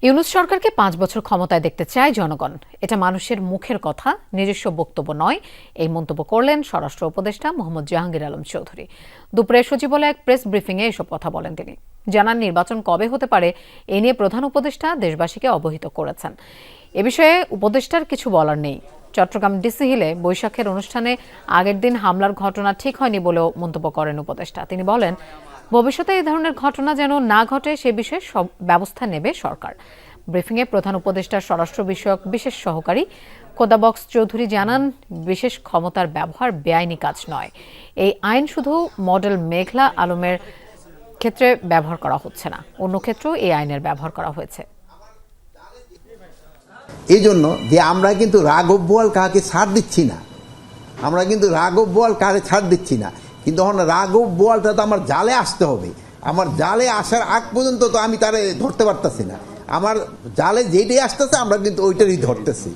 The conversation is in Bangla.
ইউনূস সরকারকে ৫ বছর ক্ষমতায় দেখতে চায় জনগণ। এটা মানুষের মুখের কথা, নিজস্ব বক্তব্য নয়। এই মন্তব্য করলেন স্বরাষ্ট্র উপদেষ্টা মোহাম্মদ জাহাঙ্গীর আলম চৌধুরী। দুপুরে সচিবালয়ে এক প্রেস ব্রিফিংয়ে এসব কথা বলেন তিনি। জানান নির্বাচন কবে হতে পারে এ নিয়ে প্রধান উপদেষ্টা দেশবাসীকে অবহিত করেছেন। এ বিষয়ে উপদেষ্টার কিছু বলার নেই। চট্টগ্রাম ডিসি হিলে বৈশাখের অনুষ্ঠানে আগের দিন হামলার ঘটনা ঠিক হয়নি বলেও মন্তব্য করেন উপদেষ্টা। তিনি বলেন, ভবিষ্যতে এই ধরনের ঘটনা যেন না ঘটে সে বিষয়ে সব ব্যবস্থা নেবে সরকার। ব্রিফিংয়ে প্রধান উপদেষ্টার স্বরাষ্ট্র বিষয়ক বিশেষ সহকারী খোদাবক্স চৌধুরী জানান, বিশেষ ক্ষমতার ব্যবহার বেআইনি কাজ নয়। এই আইন শুধু মডেল মেঘলা আলমের ক্ষেত্রে ব্যবহার করা হচ্ছে না, অন্য ক্ষেত্রেও এই আইনের ব্যবহার করা হয়েছে। এই জন্য যে আমরা কিন্তু রাঘব বোয়াল কাকে ছাড় দিচ্ছি না, আমরা কিন্তু রাঘব বোয়াল কারে ছাড় দিচ্ছি না, কিন্তু এখন রাঘব বোয়ালটা তো আমার জালে আসতে হবে। আমার জালে আসার আগ পর্যন্ত তো আমি তারে ধরতে পারতেছি না। আমার জালে যেটাই আসতেছে আমরা কিন্তু ওইটারই ধরতেছি।